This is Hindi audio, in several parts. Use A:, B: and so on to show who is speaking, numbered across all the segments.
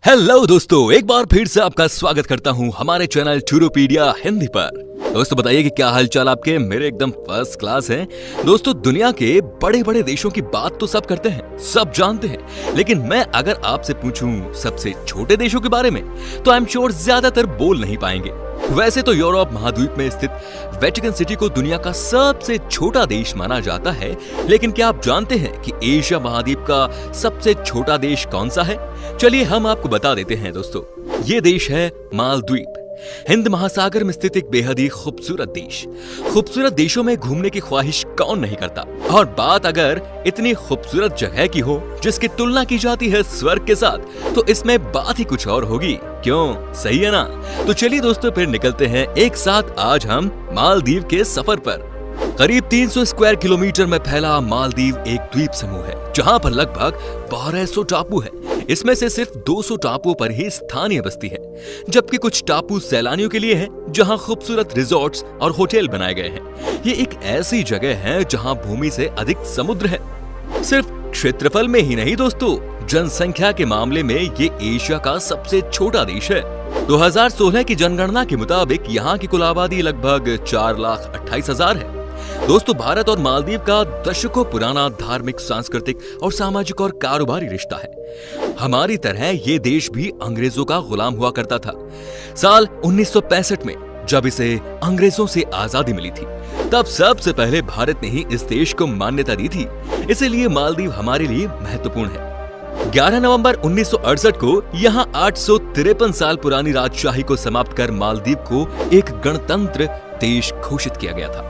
A: हेलो दोस्तों, एक बार फिर से आपका स्वागत करता हूं हमारे चैनल टूरोपीडिया हिंदी पर। दोस्तों बताइए कि क्या हालचाल आपके। मेरे एकदम फर्स्ट क्लास हैं। दोस्तों दुनिया के बड़े बड़े देशों की बात तो सब करते हैं, सब जानते हैं, लेकिन मैं अगर आपसे पूछूं सबसे छोटे देशों के बारे में तो आई एम श्योर ज्यादातर बोल नहीं पाएंगे। वैसे तो यूरोप महाद्वीप में स्थित वेटिकन सिटी को दुनिया का सबसे छोटा देश माना जाता है, लेकिन क्या आप जानते हैं कि एशिया महाद्वीप का सबसे छोटा देश कौन सा है? चलिए हम आपको बता देते हैं दोस्तों। ये देश है मालदीव। हिंद महासागर में स्थित एक बेहद ही खूबसूरत देश। खूबसूरत देशों में घूमने की ख्वाहिश कौन नहीं करता, और बात अगर इतनी खूबसूरत जगह की हो जिसकी तुलना की जाती है स्वर्ग के साथ, तो इसमें बात ही कुछ और होगी। क्यों, सही है ना? तो चलिए दोस्तों फिर निकलते हैं एक साथ आज हम मालदीव के सफर पर। करीब 300 स्क्वायर किलोमीटर में फैला मालदीव एक द्वीप समूह है जहां पर लगभग 1200 टापू है। इसमें से सिर्फ 200 टापुओं पर ही स्थानीय बस्ती है, जबकि कुछ टापू सैलानियों के लिए हैं जहां खूबसूरत रिजॉर्ट्स और होटल बनाए गए हैं। ये एक ऐसी जगह है जहां भूमि से अधिक समुद्र है। सिर्फ क्षेत्रफल में ही नहीं दोस्तों, जनसंख्या के मामले में ये एशिया का सबसे छोटा देश है। 2016 की जनगणना के मुताबिक यहाँ की कुल आबादी लगभग 4,28,000 है। दोस्तों भारत और मालदीव का दशकों पुराना धार्मिक, सांस्कृतिक और सामाजिक और कारोबारी रिश्ता है। हमारी तरह ये देश भी अंग्रेजों का गुलाम हुआ करता था। साल 1965 में जब इसे अंग्रेजों से आजादी मिली थी, तब सबसे पहले भारत ने ही इस देश को मान्यता दी थी। इसीलिए मालदीव हमारे लिए महत्वपूर्ण है। 11 नवंबर 1968 को यहाँ 853 साल पुरानी राजशाही को समाप्त कर मालदीव को एक गणतंत्र देश घोषित किया गया था।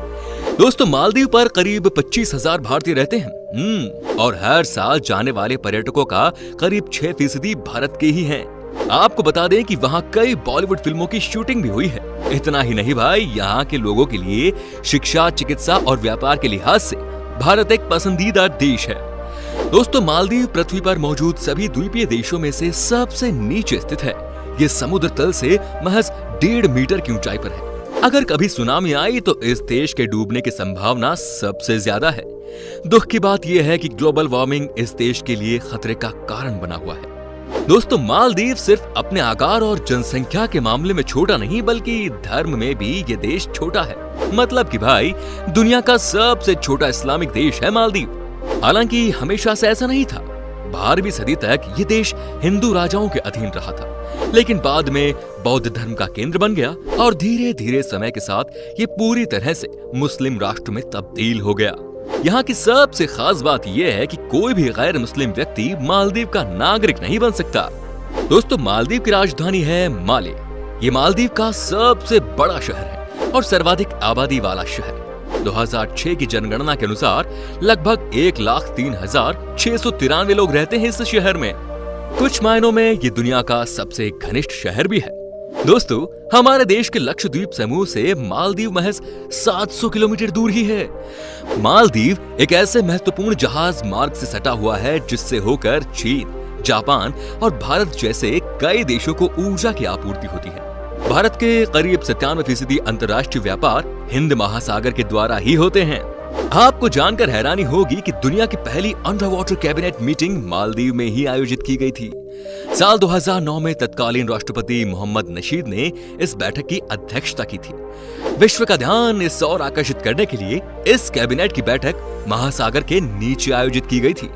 A: दोस्तों मालदीव पर करीब 25,000 भारतीय रहते हैं और हर साल जाने वाले पर्यटकों का करीब 6% भारत के ही हैं। आपको बता दें कि वहाँ कई बॉलीवुड फिल्मों की शूटिंग भी हुई है। इतना ही नहीं भाई, यहाँ के लोगों के लिए शिक्षा, चिकित्सा और व्यापार के लिहाज से भारत एक पसंदीदा देश है। दोस्तों मालदीव पृथ्वी पर मौजूद सभी द्वीपीय देशों में से सबसे नीचे स्थित है। ये समुद्र तल से महज 1.5 मीटर की ऊंचाई पर है। अगर कभी सुनामी आई तो इस देश के डूबने की संभावना सबसे ज्यादा है। दुख की बात यह है कि ग्लोबल वार्मिंग इस देश के लिए खतरे का कारण बना हुआ है। दोस्तों मालदीव सिर्फ अपने आकार और जनसंख्या के मामले में छोटा नहीं, बल्कि धर्म में भी ये देश छोटा है। मतलब कि भाई दुनिया का सबसे छोटा इस्लामिक देश है मालदीव। हालांकि हमेशा से ऐसा नहीं था। 12वीं सदी तक ये देश हिंदू राजाओं के अधीन रहा था, लेकिन बाद में बौद्ध धर्म का केंद्र बन गया और धीरे धीरे समय के साथ ये पूरी तरह से मुस्लिम राष्ट्र में तब्दील हो गया। यहाँ की सबसे खास बात यह है कि कोई भी गैर मुस्लिम व्यक्ति मालदीव का नागरिक नहीं बन सकता। दोस्तों मालदीव की राजधानी है माले। ये मालदीव का सबसे बड़ा शहर है और सर्वाधिक आबादी वाला शहर। 2006 की जनगणना के अनुसार लगभग 1,03,693 लोग रहते हैं इस शहर में। कुछ मायनों में ये दुनिया का सबसे घनिष्ठ शहर भी है। दोस्तों हमारे देश के लक्षद्वीप समूह से मालदीव महज 700 किलोमीटर दूर ही है। मालदीव एक ऐसे महत्वपूर्ण जहाज मार्ग से सटा हुआ है जिससे होकर चीन, जापान और भारत जैसे कई देशों को ऊर्जा की आपूर्ति होती है। भारत के करीब 97% अंतर्राष्ट्रीय व्यापार हिंद महासागर के द्वारा ही होते हैं। आपको जानकर हैरानी होगी कि दुनिया की पहली under water cabinet meeting Maldives में ही आयोजित की गई थी। साल 2009 में तत्कालीन राष्ट्रपति मोहम्मद नशीद ने इस बैठक की अध्यक्षता की थी। विश्व का ध्यान इस ओर आकर्षित करने के लिए इस कैबिनेट की बैठक महासागर के नीचे आयोजित की गई थी।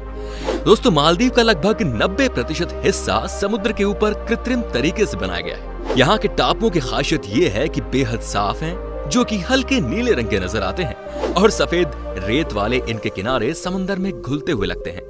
A: दोस्तों मालदीव का लगभग 90% हिस्सा समुद्र के ऊपर कृत्रिम तरीके से बनाया गया है। यहाँ के टापुओं की खासियत ये है कि बेहद साफ हैं, जो कि हल्के नीले रंग के नजर आते हैं, और सफेद रेत वाले इनके किनारे समंदर में घुलते हुए लगते हैं।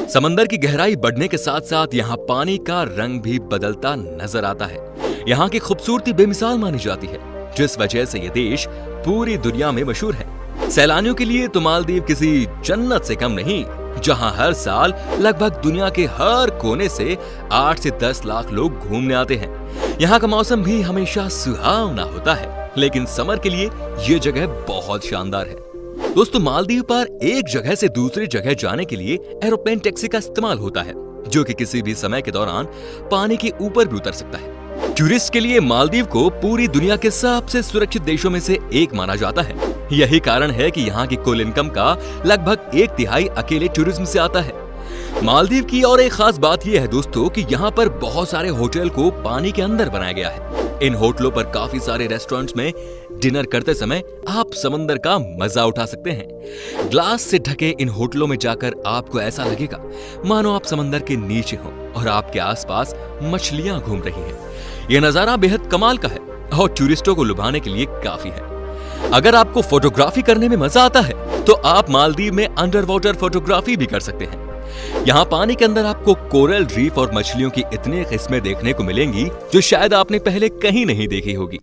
A: समंदर की गहराई बढ़ने के साथ साथ यहाँ पानी का रंग भी बदलता नजर आता है। यहाँ की खूबसूरती बेमिसाल मानी जाती है, जिस वजह से ये देश पूरी दुनिया में मशहूर है। सैलानियों के लिए तो मालदीव किसी जन्नत से कम नहीं, जहाँ हर साल लगभग दुनिया के हर कोने से 8 से 10 लाख लोग घूमने आते हैं। यहाँ का मौसम भी हमेशा सुहावना होता है, लेकिन समर के लिए ये जगह बहुत शानदार है। दोस्तों मालदीव पर एक जगह से दूसरी जगह जाने के लिए एरोप्लेन टैक्सी का इस्तेमाल होता है, जो कि किसी भी समय के दौरान पानी के ऊपर भी उतर सकता है। टूरिस्ट के लिए मालदीव को पूरी दुनिया के सबसे सुरक्षित देशों में से एक माना जाता है। यही कारण है कि यहाँ की कुल इनकम का लगभग 1/3 अकेले टूरिज्म से आता है। मालदीव की और एक खास बात यह है दोस्तों कि यहाँ पर बहुत सारे होटल को पानी के अंदर बनाया गया है। इन होटलों पर काफी सारे रेस्टोरेंट्स में डिनर करते समय आप समंदर का मजा उठा सकते हैं। ग्लास से ढके इन होटलों में जाकर आपको ऐसा लगेगा मानो आप समंदर के नीचे हो और आपके आसपास मछलियां घूम रही हैं। यह नजारा बेहद कमाल का है और टूरिस्टों को लुभाने के लिए काफी है। अगर आपको फोटोग्राफी करने में मजा आता है तो आप मालदीव में अंडर वाटर फोटोग्राफी भी कर सकते हैं। यहाँ पानी के अंदर आपको कोरल रीफ और मछलियों की इतनी किस्में देखने को मिलेंगी जो शायद आपने पहले कहीं नहीं देखी होगी।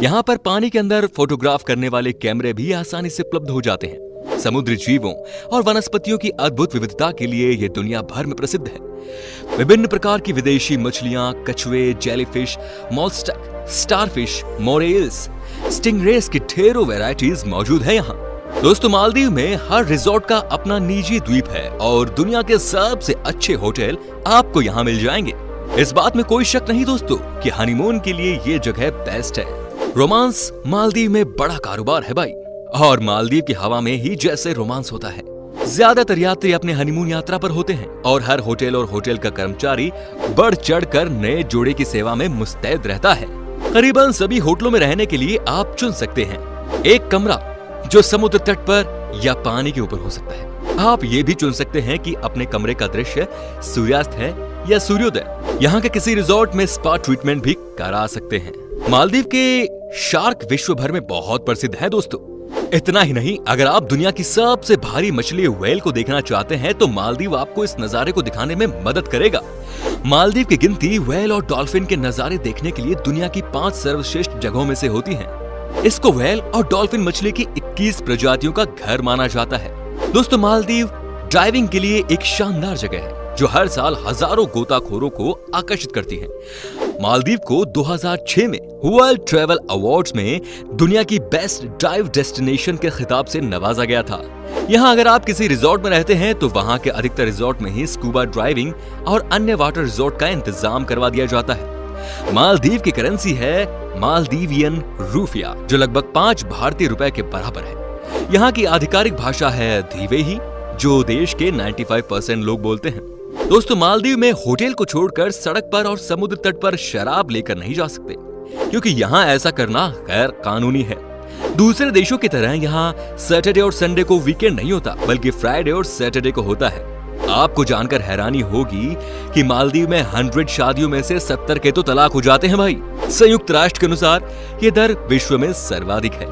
A: यहाँ पर पानी के अंदर फोटोग्राफ करने वाले कैमरे भी आसानी से उपलब्ध हो जाते हैं। समुद्री जीवों और वनस्पतियों की अद्भुत विविधता के लिए ये दुनिया भर में प्रसिद्ध है। विभिन्न प्रकार की विदेशी मछलियां, कछुए, जेलीफिश, मॉलस्टक, स्टारफिश, मोरेल्स, स्टिंगरेस की ढेरों वैरायटीज मौजूद है यहाँ। दोस्तों मालदीव में हर रिजॉर्ट का अपना निजी द्वीप है और दुनिया के सबसे अच्छे होटल आपको यहाँ मिल जाएंगे। इस बात में कोई शक नहीं दोस्तों कि हनीमून के लिए ये जगह बेस्ट है। रोमांस मालदीव में बड़ा कारोबार है भाई, और मालदीव की हवा में ही जैसे रोमांस होता है। ज्यादातर यात्री अपने हनीमून यात्रा पर होते हैं और हर होटल और होटल का कर्मचारी बढ़ चढ़ कर नए जोड़े की सेवा में मुस्तैद रहता है। करीबन सभी होटलों में रहने के लिए आप चुन सकते हैं एक कमरा जो समुद्र तट पर या पानी के ऊपर हो सकता है। आप ये भी चुन सकते हैं कि अपने कमरे का दृश्य सूर्यास्त है या सूर्योदय। यहाँ के किसी रिजॉर्ट में स्पा ट्रीटमेंट भी करा सकते हैं। मालदीव के शार्क विश्व भर में बहुत प्रसिद्ध है दोस्तों। इतना ही नहीं, अगर आप दुनिया की सबसे भारी मछली व्हेल को देखना चाहते हैं तो मालदीव आपको इस नजारे को दिखाने में मदद करेगा। मालदीव की गिनती व्हेल और डॉल्फिन के नजारे देखने के लिए दुनिया की 5 सर्वश्रेष्ठ जगहों में से होती है। इसको व्हेल और डॉल्फिन मछली की 21 प्रजातियों का घर माना जाता है। दोस्तों मालदीव ड्राइविंग के लिए एक शानदार जगह है जो हर साल हजारों गोताखोरों को आकर्षित करती है। मालदीव को 2006 में वर्ल्ड ट्रैवल अवार्ड्स में दुनिया की बेस्ट ड्राइव डेस्टिनेशन के खिताब से नवाजा गया था। यहाँ अगर आप किसी रिजॉर्ट में रहते हैं तो वहाँ के अधिकतर रिजॉर्ट में ही स्कूबा ड्राइविंग और अन्य वाटर रिजॉर्ट का इंतजाम करवा दिया जाता है। मालदीव की करेंसी है मालदीवियन रूपिया जो लगभग 5 भारतीय रुपए के बराबर है। यहाँ की आधिकारिक भाषा है धीवेही जो देश के 95% लोग बोलते हैं। दोस्तों मालदीव में होटल को छोड़कर सड़क पर और समुद्र तट पर शराब लेकर नहीं जा सकते क्योंकि यहाँ ऐसा करना गैर कानूनी है। दूसरे देशों की तरह यहाँ सैटरडे और संडे को वीकेंड नहीं होता बल्कि फ्राइडे और सैटरडे को होता है। आपको जानकर हैरानी होगी कि मालदीव में 100 शादियों में से 70 के तो तलाक हो जाते हैं भाई। संयुक्त राष्ट्र के अनुसार ये दर विश्व में सर्वाधिक है।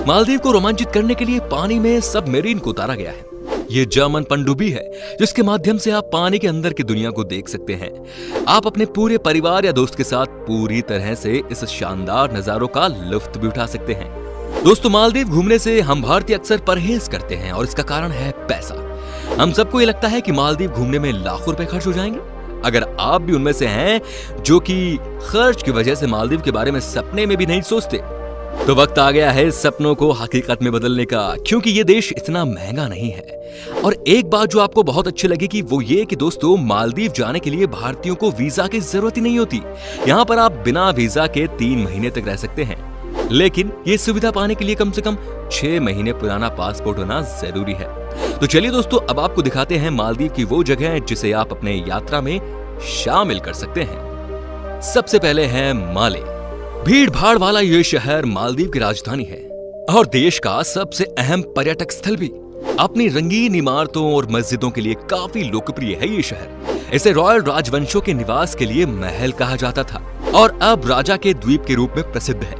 A: मालदीव को रोमांचित करने के लिए पानी में सबमरीन को उतारा गया है। ये जर्मन पनडुब्बी है जिसके माध्यम से आप पानी के अंदर की दुनिया को देख सकते हैं। आप अपने पूरे परिवार या दोस्त के साथ पूरी तरह से इस शानदार नजारों का लुत्फ भी उठा सकते हैं। दोस्तों मालदीव घूमने से हम भारतीय अक्सर परहेज करते हैं और इसका कारण है पैसा। हम सबको ये लगता है कि मालदीव घूमने में लाखों रुपए खर्च हो जाएंगे। अगर आप भी उनमें से हैं जो कि खर्च की वजह से मालदीव के बारे में सपने में भी नहीं सोचते तो वक्त आ गया है सपनों को हकीकत में बदलने का, क्योंकि ये देश इतना महंगा नहीं है। और एक बात जो आपको बहुत अच्छी लगेगी वो ये कि दोस्तों मालदीव जाने के लिए भारतीयों को वीजा की जरूरत ही नहीं होती। यहाँ पर आप बिना वीजा के 3 महीने तक रह सकते हैं, लेकिन ये सुविधा पाने के लिए कम से कम 6 महीने पुराना पासपोर्ट होना जरूरी है। तो चलिए दोस्तों अब आपको दिखाते हैं मालदीव की वो जगह जिसे आप अपने यात्रा में शामिल कर सकते हैं। सबसे पहले है माले। भीड़ भाड़ वाला ये शहर मालदीव की राजधानी है और देश का सबसे अहम पर्यटक स्थल भी। अपनी रंगीन इमारतों और मस्जिदों के लिए काफी लोकप्रिय है ये शहर। इसे रॉयल राजवंशों के निवास के लिए महल कहा जाता था और अब राजा के द्वीप के रूप में प्रसिद्ध है।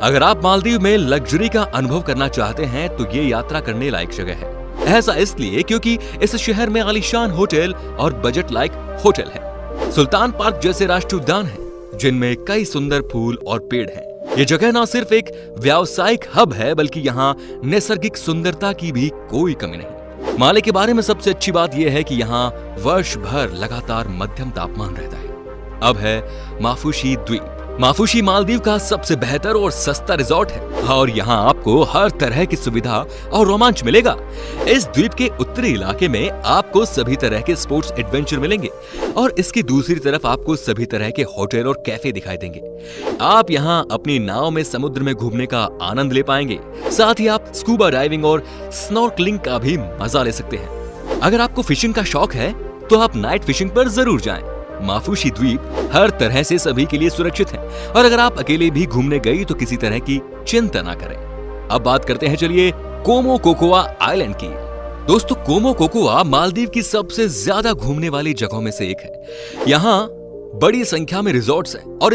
A: अगर आप मालदीव में लग्जरी का अनुभव करना चाहते हैं तो ये यात्रा करने लायक जगह है। ऐसा इसलिए क्योंकि इस शहर में आलीशान होटल और बजट लाइक होटल है। सुल्तान पार्क जैसे राष्ट्रीय उद्यान है जिनमें कई सुंदर फूल और पेड़ हैं। ये जगह न सिर्फ एक व्यावसायिक हब है बल्कि यहाँ नैसर्गिक सुंदरता की भी कोई कमी नहीं। माले के बारे में सबसे अच्छी बात यह है कि यहाँ वर्ष भर लगातार मध्यम तापमान रहता है। अब है माफुशी द्वीप। माफुशी मालदीव का सबसे बेहतर और सस्ता रिजॉर्ट है और यहाँ आपको हर तरह की सुविधा और रोमांच मिलेगा। इस द्वीप के उत्तरी इलाके में आपको सभी तरह के स्पोर्ट्स एडवेंचर मिलेंगे और इसकी दूसरी तरफ आपको सभी तरह के होटल और कैफे दिखाई देंगे। आप यहाँ अपनी नाव में समुद्र में घूमने का आनंद ले पाएंगे। साथ ही आप स्कूबा डाइविंग और स्नॉर्कलिंग का भी मजा ले सकते हैं। अगर आपको फिशिंग का शौक है तो आप नाइट फिशिंग पर जरूर जाएं। माफुशी द्वीप हर तरह से सभी के लिए सुरक्षित है और अगर आप अकेले भी घूमने गई तो किसी तरह की चिंता ना करें। अब बात करते हैं चलिए कोमोकोकोआ आइलैंड की। दोस्तों कोमोकोकोआ मालदीव की सबसे ज्यादा घूमने वाली जगहों में से एक है। यहाँ बड़ी संख्या में रिजॉर्ट्स हैं और